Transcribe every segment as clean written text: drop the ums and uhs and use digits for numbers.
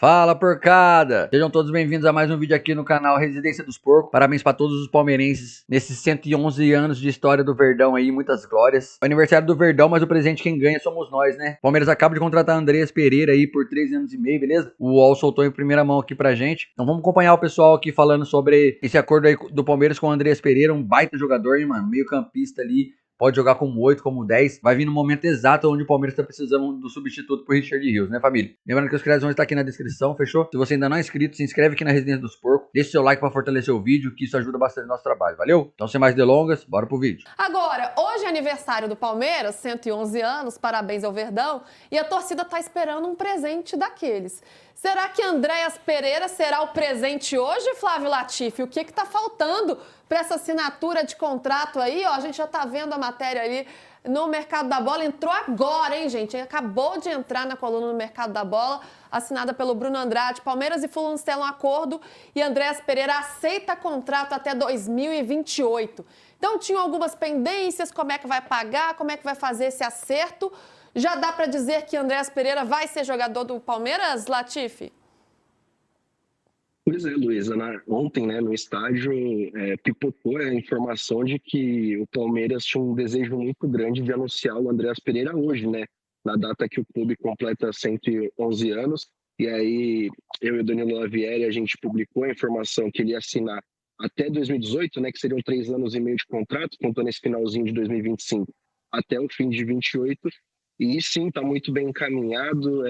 Fala, porcada! Sejam todos bem-vindos a mais um vídeo aqui no canal Residência dos Porcos. Parabéns pra todos os palmeirenses nesses 111 anos de história do Verdão aí, muitas glórias. É o aniversário do Verdão, mas o presente quem ganha somos nós, né? O Palmeiras acaba de contratar Andreas Pereira aí por 3 anos e meio, beleza? O UOL soltou em primeira mão aqui pra gente. Então vamos acompanhar o pessoal aqui falando sobre esse acordo aí do Palmeiras com o Andreas Pereira, um baita jogador, hein, mano? Meio campista ali. Pode jogar como 8, como 10. Vai vir no momento exato onde o Palmeiras tá precisando do substituto pro Richard Rios, né, família? Lembrando que os créditos vão estar aqui na descrição, fechou? Se você ainda não é inscrito, se inscreve aqui na Residência dos Porcos. Deixa seu like pra fortalecer o vídeo, que isso ajuda bastante o nosso trabalho, valeu? Então, sem mais delongas, bora pro vídeo. Agora, hoje é aniversário do Palmeiras, 111 anos, parabéns ao Verdão, e a torcida tá esperando um presente daqueles. Será que Andreas Pereira será o presente hoje, Flávio Latifi? O que tá faltando para essa assinatura de contrato aí? Ó, a gente já tá vendo a matéria ali no Mercado da Bola. Entrou agora, hein, gente? Acabou de entrar na coluna do Mercado da Bola, assinada pelo Bruno Andrade. Palmeiras e Fulham selam um acordo e Andreas Pereira aceita contrato até 2028. Então, tinham algumas pendências, como é que vai pagar, como é que vai fazer esse acerto. Já dá para dizer que Andreas Pereira vai ser jogador do Palmeiras, Latifi? Pois é, Luísa, ontem, no estádio, pipocou a informação de que o Palmeiras tinha um desejo muito grande de anunciar o Andreas Pereira hoje, na data que o clube completa 111 anos. E aí, eu e o Danilo Lavieri, a gente publicou a informação que ele ia assinar até 2018, que seriam 3 anos e meio de contrato, contando esse finalzinho de 2025 até o fim de 28. E sim, está muito bem encaminhado.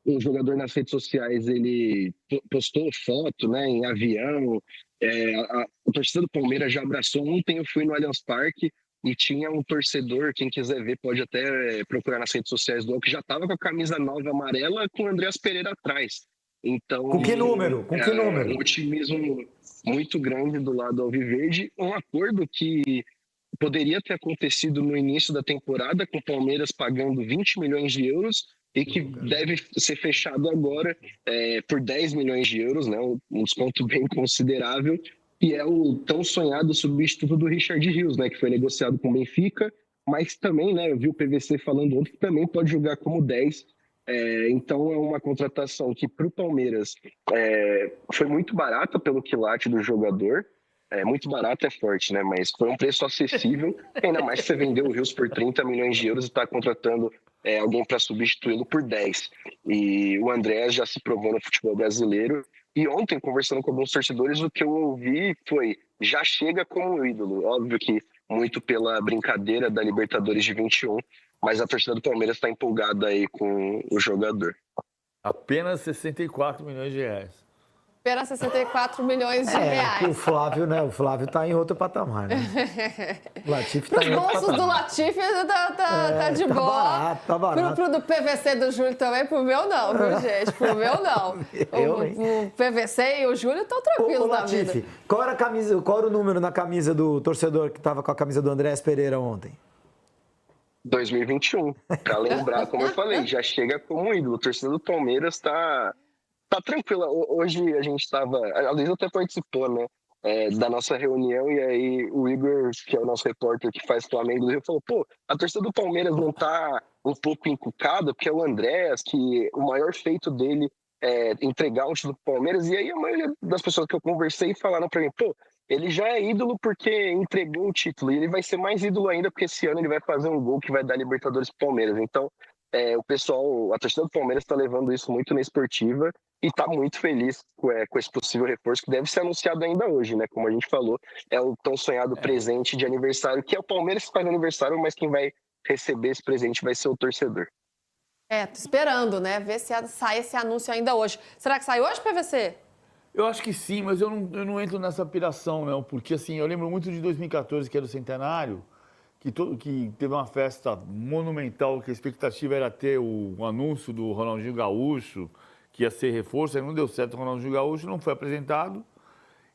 Um jogador nas redes sociais, ele postou foto, em avião. A torcida do Palmeiras já abraçou. Ontem eu fui no Allianz Parque e tinha um torcedor, quem quiser ver pode até procurar nas redes sociais do UOL, que já estava com a camisa nova amarela com o Andreas Pereira atrás. Então, com que número? Um otimismo muito grande do lado alviverde. Um acordo que poderia ter acontecido no início da temporada, com o Palmeiras pagando 20 milhões de euros e que deve ser fechado agora por 10 milhões de euros, um desconto bem considerável, e é o tão sonhado substituto do Richard Rios, que foi negociado com o Benfica, mas também, eu vi o PVC falando ontem, que também pode jogar como 10. Então é uma contratação que para o Palmeiras foi muito barata pelo quilate do jogador. Muito barato é forte, mas foi um preço acessível, ainda mais que você vendeu o Rios por 30 milhões de euros e está contratando alguém para substituí-lo por 10. E o Andreas já se provou no futebol brasileiro. E ontem, conversando com alguns torcedores, o que eu ouvi foi: já chega como ídolo. Óbvio que muito pela brincadeira da Libertadores de 21, mas a torcida do Palmeiras está empolgada aí com o jogador. Apenas 64 milhões de reais. Apenas 64 milhões de reais. O Flávio tá em outro patamar, né? O Latifi tá em outro patamar. Os bolsos do Latifi tá de boa. Tá barato. Pro do PVC do Júlio também, pro meu não, viu, gente? Pro meu não. O PVC e o Júlio estão tranquilos na vida. Latifi, qual era o número na camisa do torcedor que tava com a camisa do Andreas Pereira ontem? 2021. Pra lembrar, como eu falei, já chega como ídolo. A torcida do Palmeiras tá tranquila. Hoje a gente a Luísa até participou, da nossa reunião, e aí o Igor, que é o nosso repórter que faz Flamengo do Rio, falou: a torcida do Palmeiras não tá um pouco encucada, porque é o Andreas, que o maior feito dele é entregar um título pro Palmeiras. E aí a maioria das pessoas que eu conversei falaram pra mim: ele já é ídolo porque entregou o título, e ele vai ser mais ídolo ainda porque esse ano ele vai fazer um gol que vai dar Libertadores pro Palmeiras. Então, o pessoal, a torcida do Palmeiras está levando isso muito na esportiva e está muito feliz com esse possível reforço que deve ser anunciado ainda hoje, Como a gente falou, é o tão sonhado presente de aniversário, que é o Palmeiras que faz aniversário, mas quem vai receber esse presente vai ser o torcedor. Tô esperando, ver se sai esse anúncio ainda hoje. Será que sai hoje, PVC? Eu acho que sim, mas eu não entro nessa piração, não, porque assim, eu lembro muito de 2014, que era o centenário, que teve uma festa monumental, que a expectativa era ter o anúncio do Ronaldinho Gaúcho, que ia ser reforço, aí não deu certo, o Ronaldinho Gaúcho não foi apresentado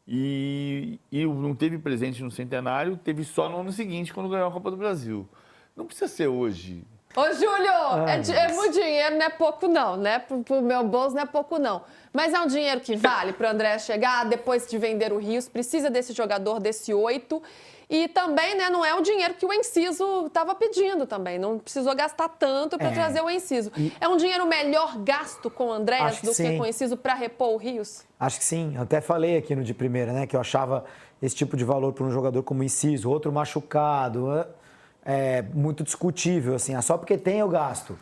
e não teve presente no centenário, teve só no ano seguinte, quando ganhou a Copa do Brasil. Não precisa ser hoje. Ô, Júlio, é muito dinheiro, não é pouco não, Pro meu bolso não é pouco não. Mas é um dinheiro que vale pro André chegar depois de vender o Rios, precisa desse jogador, desse 8. E também, né, não é o dinheiro que o Enciso estava pedindo também. Não precisou gastar tanto para trazer o Enciso. É um dinheiro melhor gasto com o Andréas do que com o Enciso para repor o Rios? Acho que sim. Eu até falei aqui no de primeira, né? Que eu achava esse tipo de valor para um jogador como o Enciso, outro machucado, muito discutível, assim. Só porque tem eu gasto.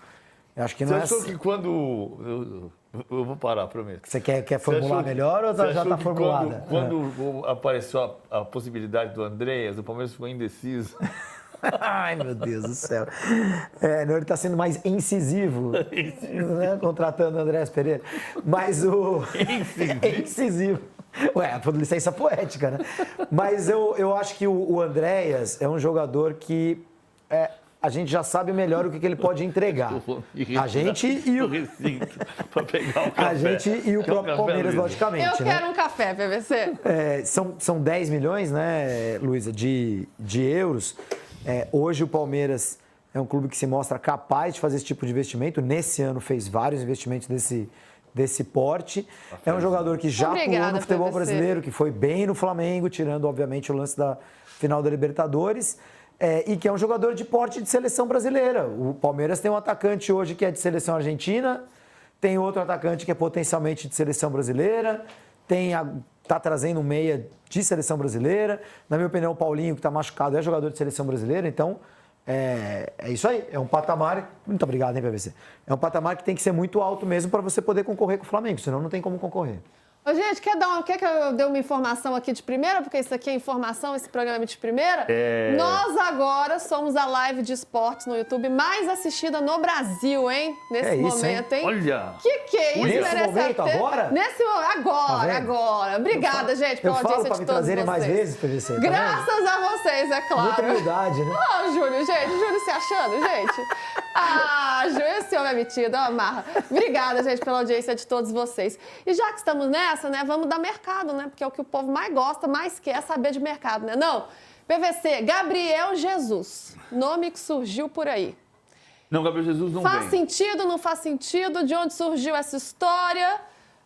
Eu acho que não Você achou que quando... Eu vou parar, prometo. Você quer formular melhor ou já está formulada? Quando apareceu a possibilidade do Andréas, o Palmeiras ficou indeciso. Ai, meu Deus do céu. Não, ele está sendo mais incisivo, né? Contratando o Andréas Pereira. Mas o... Incisivo. Ué, licença poética, né? Mas eu acho que o Andréas é um jogador que... a gente já sabe melhor o que ele pode entregar. A gente e o... A gente e o próprio Palmeiras, logicamente. Eu quero um café, PVC. São 10 milhões, né, Luísa, de euros. Hoje o Palmeiras é um clube que se mostra capaz de fazer esse tipo de investimento. Nesse ano fez vários investimentos desse porte. É um jogador que já pulou no futebol brasileiro, que foi bem no Flamengo, tirando, obviamente, o lance da final da Libertadores. E que é um jogador de porte de seleção brasileira. O Palmeiras tem um atacante hoje que é de seleção argentina, tem outro atacante que é potencialmente de seleção brasileira, está trazendo um meia de seleção brasileira. Na minha opinião, o Paulinho, que está machucado, é jogador de seleção brasileira. Então, é isso aí. É um patamar... Muito obrigado, hein, PVC? É um patamar que tem que ser muito alto mesmo para você poder concorrer com o Flamengo, senão não tem como concorrer. Ô, gente, quer que eu dê uma informação aqui de primeira? Porque isso aqui é informação, esse programa é de primeira. Nós agora somos a live de esportes no YouTube mais assistida no Brasil, hein? Nesse momento, hein? Olha! Que é isso? Nesse momento, agora? Agora. Obrigada, gente, pela audiência de todos vocês. Trazerem mais vezes, PVC. Graças a vocês, é claro. Muita humildade, né? Júlio se achando, gente. Júlio, esse homem é metido, amarra. Obrigada, gente, pela audiência de todos vocês. E já que estamos nessa, né, vamos dar mercado, né? Porque é o que o povo mais gosta, mais quer saber de mercado, né? Não, PVC, Gabriel Jesus, nome que surgiu por aí. Não, Gabriel Jesus não faz sentido, não faz sentido? De onde surgiu essa história?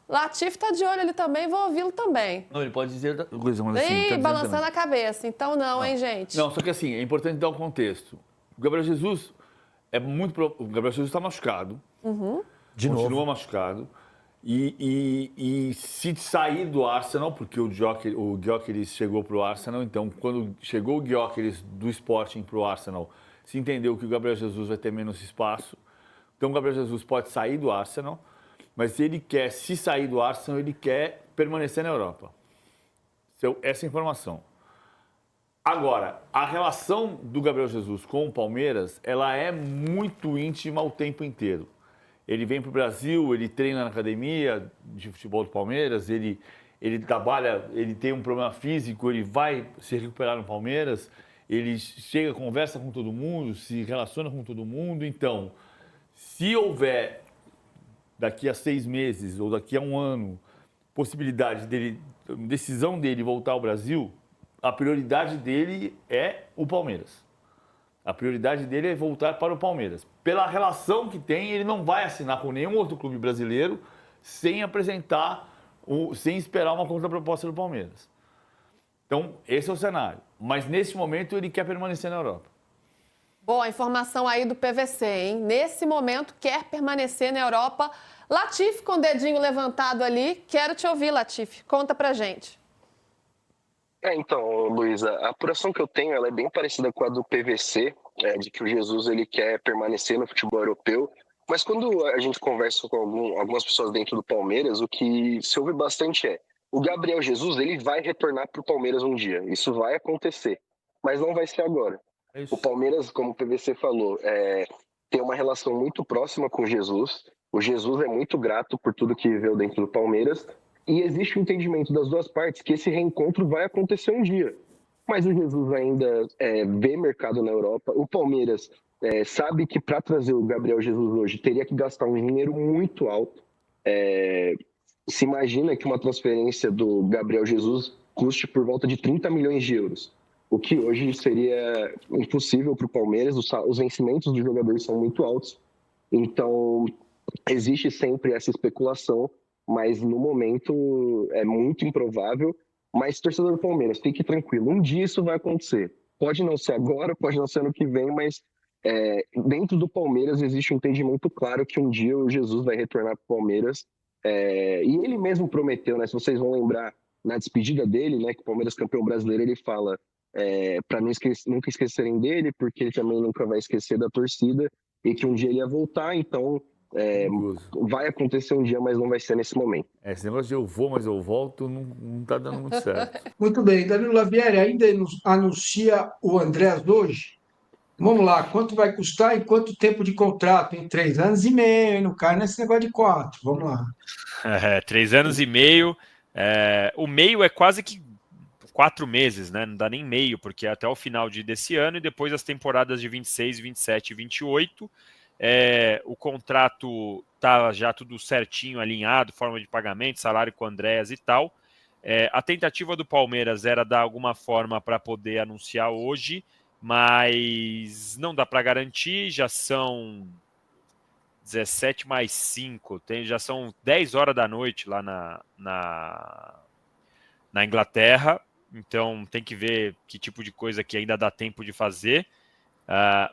Latifi tá de olho ali também, vou ouvi-lo também. Não, ele pode dizer coisa, mas assim... Ih, balançando a cabeça. Então não, hein, gente? Não, só que assim, é importante dar um contexto. O Gabriel Jesus o Gabriel Jesus está machucado. Continua machucado. E se sair do Arsenal, porque o Gyökeres chegou para o Arsenal, então quando chegou o Gyökeres do Sporting para o Arsenal, se entendeu que o Gabriel Jesus vai ter menos espaço. Então o Gabriel Jesus pode sair do Arsenal, mas se sair do Arsenal, ele quer permanecer na Europa. Essa é a informação. Agora, a relação do Gabriel Jesus com o Palmeiras, ela é muito íntima o tempo inteiro. Ele vem para o Brasil, ele treina na academia de futebol do Palmeiras, ele trabalha, ele tem um problema físico, ele vai se recuperar no Palmeiras, ele chega, conversa com todo mundo, se relaciona com todo mundo. Então, se houver, daqui a 6 meses ou daqui a 1 ano, possibilidade decisão dele voltar ao Brasil, a prioridade dele é o Palmeiras. A prioridade dele é voltar para o Palmeiras. Pela relação que tem, ele não vai assinar com nenhum outro clube brasileiro sem sem esperar uma contraproposta do Palmeiras. Então, esse é o cenário. Mas, nesse momento, ele quer permanecer na Europa. Boa informação aí do PVC, hein? Nesse momento, quer permanecer na Europa. Latifi, com o dedinho levantado ali. Quero te ouvir, Latifi. Conta pra gente. Então, Luísa, a apuração que eu tenho ela é bem parecida com a do PVC, de que o Jesus ele quer permanecer no futebol europeu. Mas quando a gente conversa com algumas pessoas dentro do Palmeiras, o que se ouve bastante o Gabriel Jesus ele vai retornar para o Palmeiras um dia. Isso vai acontecer, mas não vai ser agora. O Palmeiras, como o PVC falou, tem uma relação muito próxima com o Jesus. O Jesus é muito grato por tudo que viveu dentro do Palmeiras. E existe o entendimento das duas partes que esse reencontro vai acontecer um dia. Mas o Jesus ainda vê mercado na Europa. O Palmeiras sabe que para trazer o Gabriel Jesus hoje teria que gastar um dinheiro muito alto. Se imagina que uma transferência do Gabriel Jesus custe por volta de 30 milhões de euros. O que hoje seria impossível para o Palmeiras. Os vencimentos dos jogadores são muito altos. Então, existe sempre essa especulação. Mas no momento é muito improvável Mas, torcedor do Palmeiras, fique tranquilo, um dia isso vai acontecer. Pode não ser agora, pode não ser ano que vem, mas dentro do Palmeiras existe um entendimento claro que um dia o Jesus vai retornar para o Palmeiras. E ele mesmo prometeu, né? Se vocês vão lembrar, na despedida dele, né, que o Palmeiras campeão brasileiro, ele fala para nunca esquecerem dele, porque ele também nunca vai esquecer da torcida, e que um dia ele ia voltar, então vai acontecer um dia, mas não vai ser nesse momento. Esse negócio de eu vou, mas eu volto, não tá dando muito certo. Muito bem, Danilo Lavieri ainda anuncia o Andrés hoje. Vamos lá, quanto vai custar e quanto tempo de contrato? Em 3 anos e meio, não cai nesse negócio de 4. Vamos lá. 3 anos e meio. O meio é quase que 4 meses, né? Não dá nem meio, porque é até o final desse ano e depois as temporadas de 26, 27 e 28. O contrato tá já tudo certinho, alinhado, forma de pagamento, salário com o Andréas e tal. A tentativa do Palmeiras era dar alguma forma para poder anunciar hoje, mas não dá para garantir, já são 17 mais 5, já são 10 horas da noite lá na Inglaterra, então tem que ver que tipo de coisa que ainda dá tempo de fazer,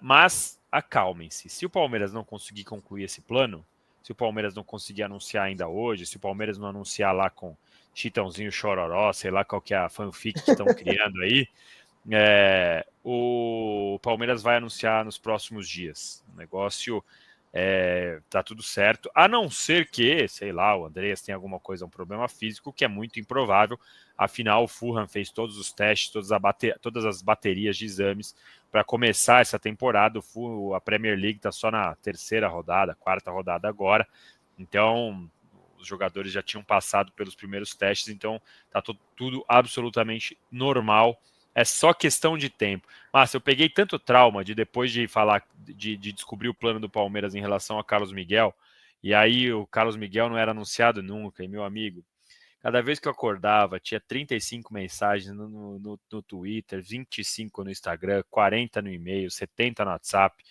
mas acalmem-se. Se o Palmeiras não conseguir concluir esse plano, se o Palmeiras não conseguir anunciar ainda hoje, se o Palmeiras não anunciar lá com Chitãozinho Chororó, sei lá qual que é a fanfic que estão criando aí, o Palmeiras vai anunciar nos próximos dias. O negócio tá tudo certo, a não ser que, sei lá, o Andreas tenha alguma coisa, um problema físico, que é muito improvável. Afinal, o Fulham fez todos os testes, todas as baterias de exames para começar essa temporada. A Premier League está só na 4ª rodada agora, então os jogadores já tinham passado pelos primeiros testes, então está tudo absolutamente normal. É só questão de tempo. Mas eu peguei tanto trauma depois de falar, de descobrir o plano do Palmeiras em relação a Carlos Miguel, e aí o Carlos Miguel não era anunciado nunca, e meu amigo, cada vez que eu acordava, tinha 35 mensagens no Twitter, 25 no Instagram, 40 no e-mail, 70 no WhatsApp.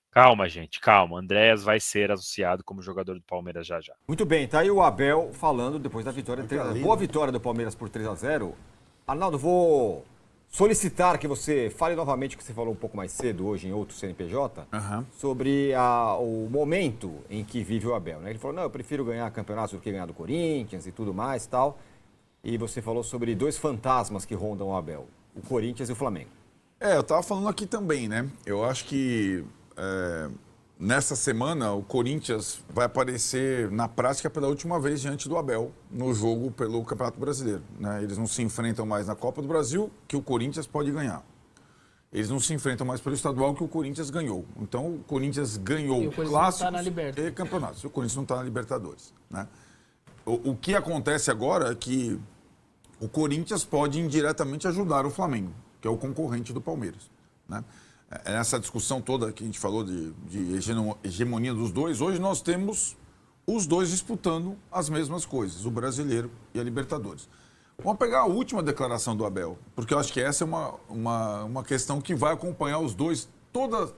Calma, gente, calma. Andréas vai ser anunciado como jogador do Palmeiras já já. Muito bem, tá aí o Abel falando depois da vitória. Boa vitória do Palmeiras por 3-0. Arnaldo, vou solicitar que você fale novamente o que você falou um pouco mais cedo hoje em outro CNPJ, sobre o momento em que vive o Abel, né? Ele falou, não, eu prefiro ganhar campeonatos do que ganhar do Corinthians e tudo mais e tal. E você falou sobre 2 fantasmas que rondam o Abel, o Corinthians e o Flamengo. Eu tava falando aqui também, né? Eu acho que nessa semana o Corinthians vai aparecer na prática pela última vez diante do Abel no jogo pelo Campeonato Brasileiro, né? Eles não se enfrentam mais na Copa do Brasil, que o Corinthians pode ganhar. Eles não se enfrentam mais pelo estadual, que o Corinthians ganhou. Então o Corinthians ganhou clássicos e campeonatos. O Corinthians não está na Libertadores, né? O que acontece agora é que o Corinthians pode indiretamente ajudar o Flamengo, que é o concorrente do Palmeiras, né? Nessa discussão toda que a gente falou de hegemonia dos dois, hoje nós temos os dois disputando as mesmas coisas, o Brasileiro e a Libertadores. Vamos pegar a última declaração do Abel, porque eu acho que essa é uma questão que vai acompanhar os dois. Todos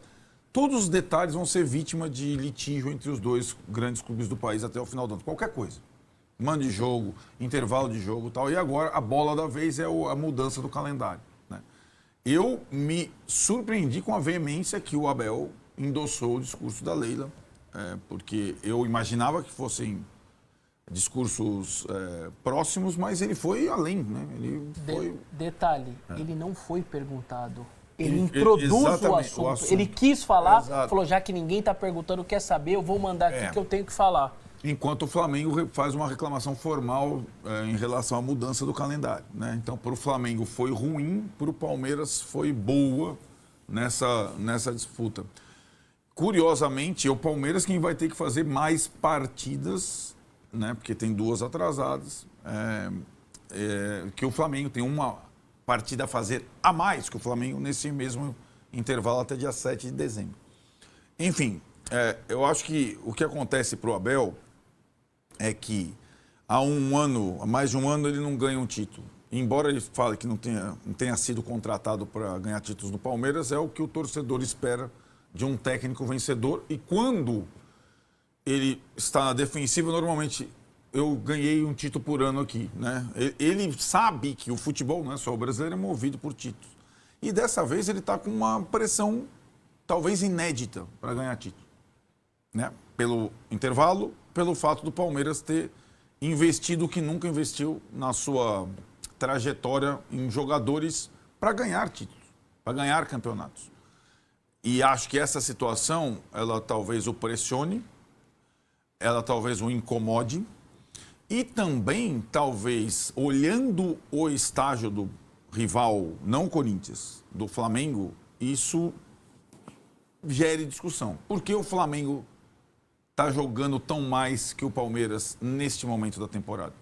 os detalhes vão ser vítima de litígio entre os dois grandes clubes do país até o final do ano. Qualquer coisa. Mando de jogo, intervalo de jogo e tal. E agora a bola da vez é a mudança do calendário. Eu me surpreendi com a veemência que o Abel endossou o discurso da Leila, porque eu imaginava que fossem discursos próximos, mas ele foi além, né? Detalhe, ele não foi perguntado. Ele introduz o assunto. Ele quis falar, falou, já que ninguém está perguntando, quer saber, eu vou mandar aqui que eu tenho que falar. Enquanto o Flamengo faz uma reclamação formal em relação à mudança do calendário, né? Então, para o Flamengo foi ruim, para o Palmeiras foi boa nessa disputa. Curiosamente, é o Palmeiras quem vai ter que fazer mais partidas, né? Porque tem 2 atrasadas, que o Flamengo tem uma partida a fazer a mais que o Flamengo nesse mesmo intervalo até dia 7 de dezembro. Enfim, eu acho que o que acontece para o Abel é que há mais de um ano, ele não ganha um título. Embora ele fale que não tenha sido contratado para ganhar títulos do Palmeiras, é o que o torcedor espera de um técnico vencedor. E quando ele está na defensiva, normalmente eu ganhei um título por ano aqui, né? Ele sabe que o futebol, não é só o brasileiro, é movido por títulos. E dessa vez ele está com uma pressão talvez inédita para ganhar título, né? Pelo intervalo, pelo fato do Palmeiras ter investido o que nunca investiu na sua trajetória em jogadores para ganhar títulos, para ganhar campeonatos. E acho que essa situação, ela talvez o pressione, ela talvez o incomode e também, talvez, olhando o estágio do rival, não o Corinthians, do Flamengo, isso gere discussão. Por que o Flamengo está jogando tão mais que o Palmeiras neste momento da temporada?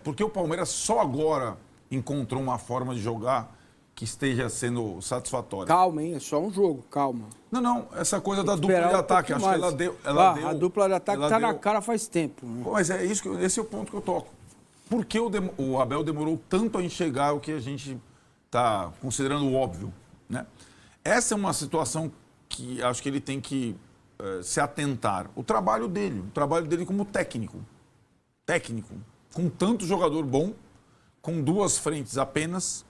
Porque o Palmeiras só agora encontrou uma forma de jogar que esteja sendo satisfatória. Calma, hein? É só um jogo, calma. Não, essa coisa da dupla de ataque, acho que ela deu... A dupla de ataque está na cara faz tempo. Né? Mas esse é o ponto que eu toco. Por que o Abel demorou tanto a enxergar o que a gente está considerando óbvio, né? Essa é uma situação que acho que ele tem que se atentar. O trabalho dele como técnico, com tanto jogador bom, com duas frentes apenas,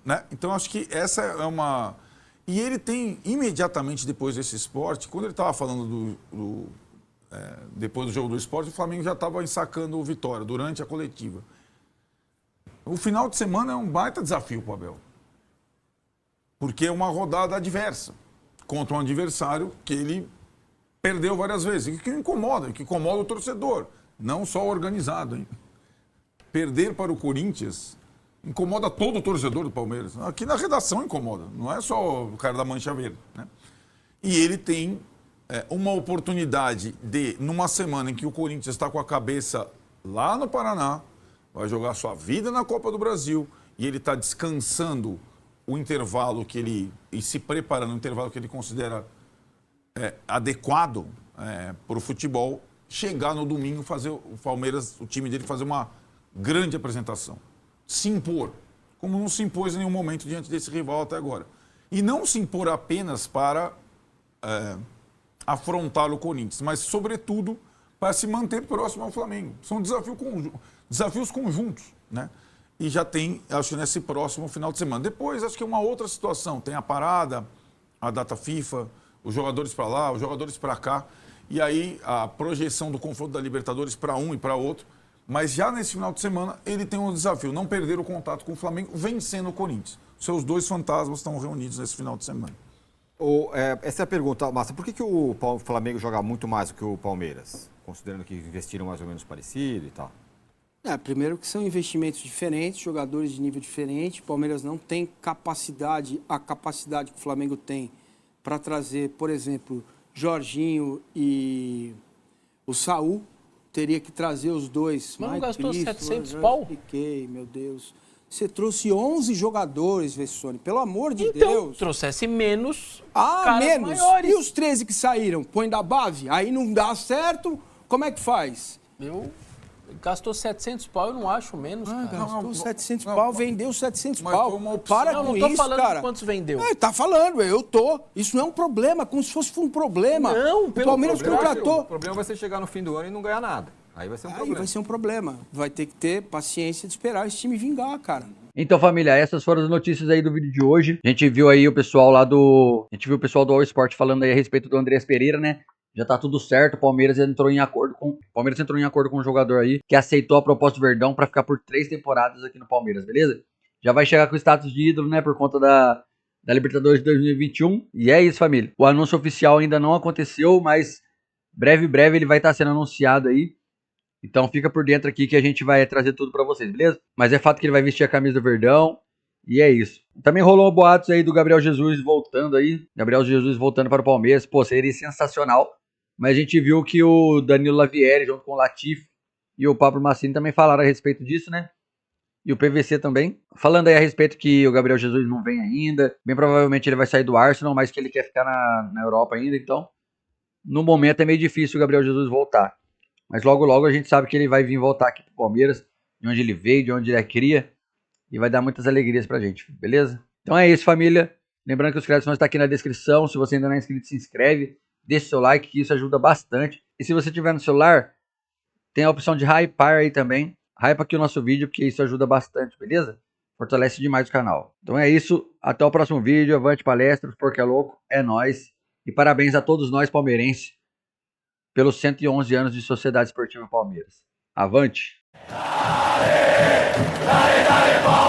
né? Então acho que essa é uma... E ele tem, imediatamente depois desse esporte, quando ele estava falando depois do jogo do esporte, o Flamengo já estava ensacando o Vitória durante a coletiva. O final de semana é um baita desafio para o Abel. Porque é uma rodada adversa contra um adversário que ele perdeu várias vezes. E que incomoda o torcedor, não só o organizado, hein? Perder para o Corinthians incomoda todo o torcedor do Palmeiras. Aqui na redação incomoda, não é só o cara da Mancha Verde, né? E ele tem uma oportunidade de, numa semana em que o Corinthians está com a cabeça lá no Paraná, vai jogar sua vida na Copa do Brasil, e ele está descansando o intervalo e se preparando, o intervalo que ele considera adequado para o futebol, chegar no domingo, fazer o Palmeiras, o time dele, fazer uma grande apresentação. Se impor, como não se impôs em nenhum momento diante desse rival até agora. E não se impor apenas para afrontar o Corinthians, mas, sobretudo, para se manter próximo ao Flamengo. São desafios conjuntos, né? E já tem, acho que nesse próximo final de semana. Depois, acho que é uma outra situação. Tem a parada, a data FIFA, os jogadores para lá, os jogadores para cá. E aí, a projeção do confronto da Libertadores para um e para outro. Mas já nesse final de semana, ele tem um desafio, não perder o contato com o Flamengo, vencendo o Corinthians. Seus dois fantasmas estão reunidos nesse final de semana. Essa é a pergunta, Massa. Por que o Flamengo joga muito mais do que o Palmeiras? Considerando que investiram mais ou menos parecido e tal. Primeiro que são investimentos diferentes, jogadores de nível diferente. O Palmeiras não tem a capacidade que o Flamengo tem para trazer, por exemplo, Jorginho e o Saul. Teria que trazer os dois. Mas não gastou 700 pau? Fiquei, meu Deus. Você trouxe 11 jogadores, Vessone, pelo amor de então, Deus. Trouxesse menos menos. maiores. E os 13 que saíram? Põe da base? Aí não dá certo, como é que faz? Gastou 700 pau, eu não acho menos, cara. Gastou 700 pau, vendeu 700 pau. Para com não isso, tô falando cara. de quantos vendeu. Tá falando, eu tô. Isso não é um problema, como se fosse um problema. Não, o Palmeiras contratou. O problema vai ser chegar no fim do ano e não ganhar nada. Aí vai ser um problema. Vai ser um problema. Vai ter que ter paciência de esperar esse time vingar, cara. Então, família, essas foram as notícias aí do vídeo de hoje. A gente viu aí o pessoal lá do... A gente viu o pessoal do All Sport falando aí a respeito do Andreas Pereira, né? Já tá tudo certo, o Palmeiras entrou em acordo com um jogador aí que aceitou a proposta do Verdão pra ficar por 3 temporadas aqui no Palmeiras, beleza? Já vai chegar com o status de ídolo, né, por conta da Libertadores de 2021. E é isso, família. O anúncio oficial ainda não aconteceu, mas breve ele vai estar sendo anunciado aí. Então fica por dentro aqui que a gente vai trazer tudo pra vocês, beleza? Mas é fato que ele vai vestir a camisa do Verdão. E é isso. Também rolou boatos aí do Gabriel Jesus voltando aí. Gabriel Jesus voltando para o Palmeiras. Pô, seria sensacional. Mas a gente viu que o Danilo Lavieri, junto com o Latif e o Pablo Massini também falaram a respeito disso, né? E o PVC também. Falando aí a respeito que o Gabriel Jesus não vem ainda. Bem provavelmente ele vai sair do Arsenal, mas que ele quer ficar na Europa ainda. Então, no momento é meio difícil o Gabriel Jesus voltar. Mas logo a gente sabe que ele vai vir voltar aqui pro Palmeiras. De onde ele veio, de onde ele é cria. E vai dar muitas alegrias pra gente, beleza? Então é isso, família. Lembrando que os créditos vão estar aqui na descrição. Se você ainda não é inscrito, se inscreve. Deixa o seu like, que isso ajuda bastante. E se você tiver no celular, Tem a opção de hypar aí também. Hypa aqui o nosso vídeo, porque isso ajuda bastante, beleza? Fortalece demais o canal. Então é isso. Até o próximo vídeo. Avante palestras, porque é louco. É nóis. E parabéns a todos nós palmeirenses pelos 111 anos de Sociedade Esportiva Palmeiras. Avante! Dale, dale, dale,